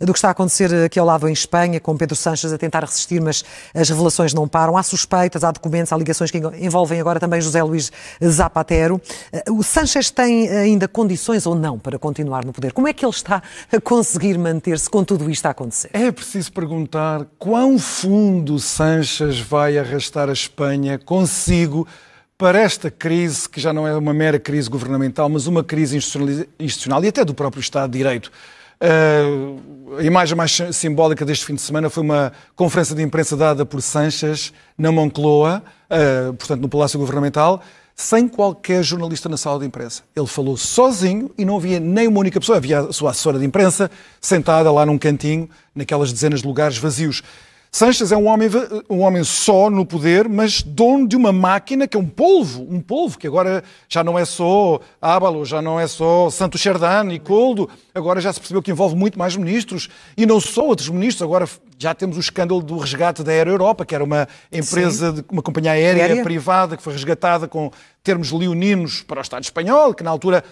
do que está a acontecer aqui ao lado em Espanha, com Pedro Sánchez a tentar resistir, mas as revelações não param. Há suspeitas, há documentos, há ligações que envolvem agora também José Luís Zapatero. O Sánchez tem ainda condições ou não para continuar no poder? Como é que ele está a conseguir manter-se com tudo isto a acontecer? É preciso perguntar quão fundo Sánchez vai arrastar a Espanha consigo para esta crise, que já não é uma mera crise governamental, mas uma crise institucional e até do próprio Estado de Direito. A imagem mais simbólica deste fim de semana foi uma conferência de imprensa dada por Sánchez na Moncloa, portanto no Palácio Governamental, sem qualquer jornalista na sala de imprensa. Ele falou sozinho e não havia nem uma única pessoa. Havia a sua assessora de imprensa sentada lá num cantinho, naquelas dezenas de lugares vazios. Sánchez é um homem só no poder, mas dono de uma máquina que é um polvo que agora já não é só Ábalos, já não é só Santos Serdán e Koldo, agora já se percebeu que envolve muito mais ministros, e não só outros ministros. Agora já temos o escândalo do resgate da Air Europa, que era uma empresa, uma companhia aérea privada que foi resgatada com termos leoninos para o Estado espanhol, que na altura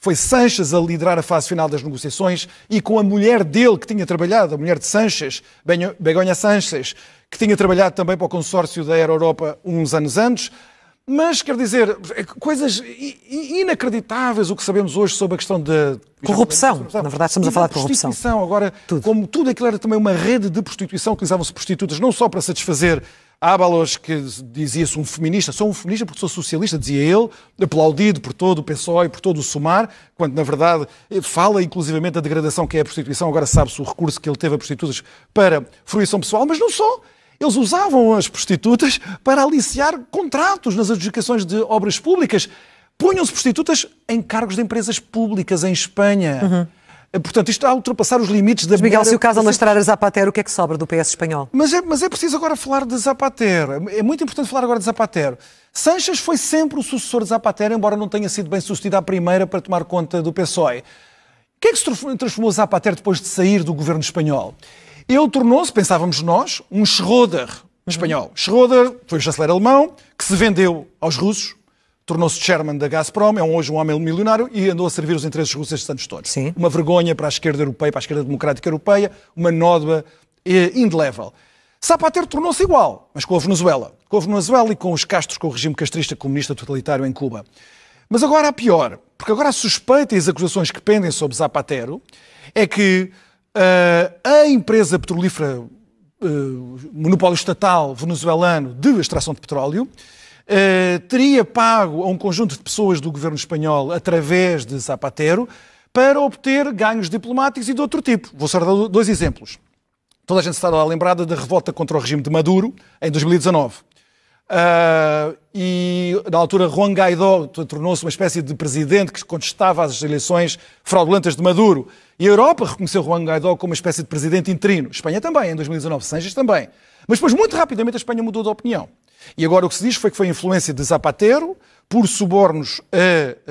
foi Sánchez a liderar a fase final das negociações, e com a mulher dele que tinha trabalhado, a mulher de Sánchez, Begoña Sánchez, que tinha trabalhado também para o consórcio da Air Europa uns anos antes. Mas, quer dizer, coisas inacreditáveis o que sabemos hoje sobre a questão da corrupção. Na verdade, estamos a falar de corrupção. Prostituição. Agora, como tudo aquilo era também uma rede de prostituição, utilizavam-se prostitutas não só para satisfazer Ábalos, que dizia-se um feminista, sou um feminista porque sou socialista, dizia ele, aplaudido por todo o PSOE e por todo o SUMAR, quando na verdade fala inclusivamente da degradação que é a prostituição. Agora sabe-se o recurso que ele teve a prostitutas para fruição pessoal, mas não só. Eles usavam as prostitutas para aliciar contratos nas adjudicações de obras públicas. Punham-se prostitutas em cargos de empresas públicas em Espanha. Portanto, isto está a ultrapassar os limites da... Mas, Miguel, se o caso alastrar a Zapatero, o que é que sobra do PS espanhol? Mas é preciso agora falar de Zapatero. É muito importante falar agora de Zapatero. Sánchez foi sempre o sucessor de Zapatero, embora não tenha sido bem sucedido à primeira para tomar conta do PSOE. O que é que se transformou Zapatero depois de sair do governo espanhol? Ele tornou-se, pensávamos nós, um Schröder espanhol. Schröder foi o chanceler alemão que se vendeu aos russos, tornou-se chairman da Gazprom, é hoje um homem milionário e andou a servir os interesses russos estes anos todos. Sim. Uma vergonha para a esquerda europeia, para a esquerda democrática europeia, uma nódoa indelével. Zapatero tornou-se igual, mas com a Venezuela. Com a Venezuela e com os Castros, com o regime castrista comunista totalitário em Cuba. Mas agora há pior, porque agora a suspeita e as acusações que pendem sobre Zapatero é que a empresa petrolífera, monopólio estatal venezuelano de extração de petróleo, teria pago a um conjunto de pessoas do governo espanhol através de Zapatero para obter ganhos diplomáticos e de outro tipo. Vou só dar dois exemplos. Toda a gente está lá lembrada da revolta contra o regime de Maduro em 2019. E na altura Juan Guaidó tornou-se uma espécie de presidente que contestava as eleições fraudulentas de Maduro. E a Europa reconheceu Juan Guaidó como uma espécie de presidente interino. Espanha também, em 2019, Sánchez também. Mas depois, muito rapidamente, a Espanha mudou de opinião. E agora o que se diz foi que foi a influência de Zapatero, por subornos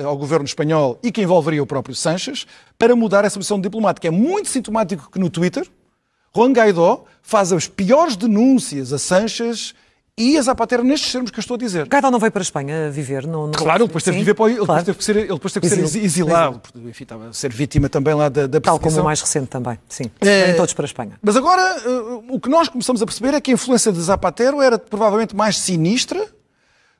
ao governo espanhol e que envolveria o próprio Sánchez, para mudar essa posição diplomática. É muito sintomático que no Twitter, Juan Guaidó faz as piores denúncias a Sánchez e a Zapatero nestes termos que eu estou a dizer. Guaidó não veio para a Espanha viver? Claro, ele depois teve que viver para... Ele depois teve que ser exilado. Enfim, estava a ser vítima também lá da perseguição. Tal como o mais recente também, sim. Vêm todos para a Espanha. Mas agora, o que nós começamos a perceber é que a influência de Zapatero era provavelmente mais sinistra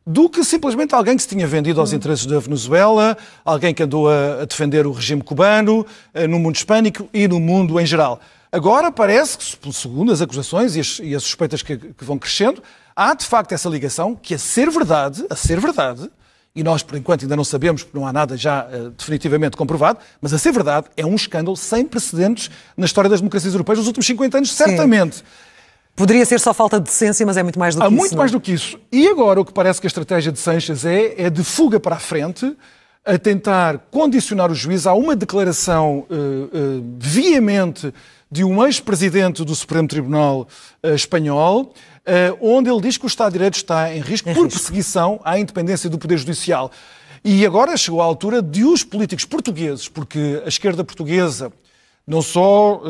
do que simplesmente alguém que se tinha vendido aos interesses da Venezuela, alguém que andou a defender o regime cubano, no mundo hispânico e no mundo em geral. Agora parece que, segundo as acusações e as suspeitas que vão crescendo, há de facto essa ligação que, a ser verdade, e nós por enquanto ainda não sabemos, porque não há nada já definitivamente comprovado, mas a ser verdade é um escândalo sem precedentes na história das democracias europeias nos últimos 50 anos, certamente. Sim. Poderia ser só falta de decência, mas é muito mais do que isso. Há muito mais do que isso. E agora o que parece que a estratégia de Sánchez é de fuga para a frente, a tentar condicionar o juiz a uma declaração veemente de um ex-presidente do Supremo Tribunal espanhol, onde ele diz que o Estado de Direito está em risco por perseguição à independência do Poder Judicial. E agora chegou a altura de os políticos portugueses, porque a esquerda portuguesa, não só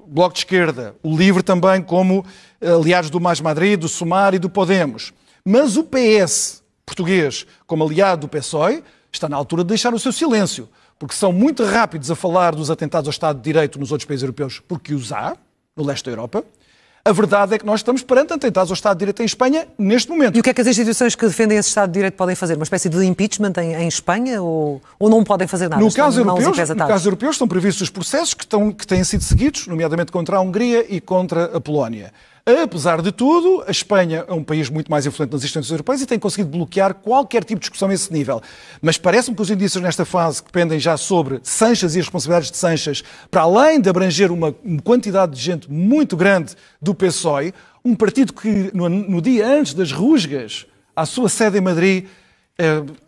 Bloco de Esquerda, o LIVRE também, como aliados do Mais Madrid, do SUMAR e do Podemos, mas o PS português, como aliado do PSOE, está na altura de deixar o seu silêncio. porque são muito rápidos a falar dos atentados ao Estado de Direito nos outros países europeus, porque os há, no leste da Europa. A verdade é que nós estamos perante atentados ao Estado de Direito em Espanha neste momento. E o que é que as instituições que defendem esse Estado de Direito podem fazer? Uma espécie de impeachment em Espanha ou não podem fazer nada? No caso europeu estão previstos os processos que têm sido seguidos, nomeadamente contra a Hungria e contra a Polónia. Apesar de tudo, a Espanha é um país muito mais influente nas instituições europeias e tem conseguido bloquear qualquer tipo de discussão a esse nível. Mas parece-me que os indícios nesta fase que pendem já sobre Sanches e as responsabilidades de Sanches, para além de abranger uma quantidade de gente muito grande do PSOE, um partido que no dia antes das rusgas à sua sede em Madrid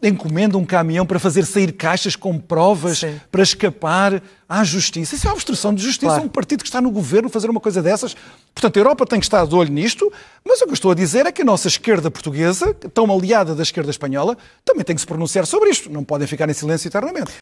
encomenda um caminhão para fazer sair caixas com provas para escapar à justiça. Isso é obstrução de justiça. Claro. Um partido que está no governo fazer uma coisa dessas. Portanto, a Europa tem que estar de olho nisto, mas o que eu estou a dizer é que a nossa esquerda portuguesa, tão aliada da esquerda espanhola, também tem que se pronunciar sobre isto. Não podem ficar em silêncio eternamente.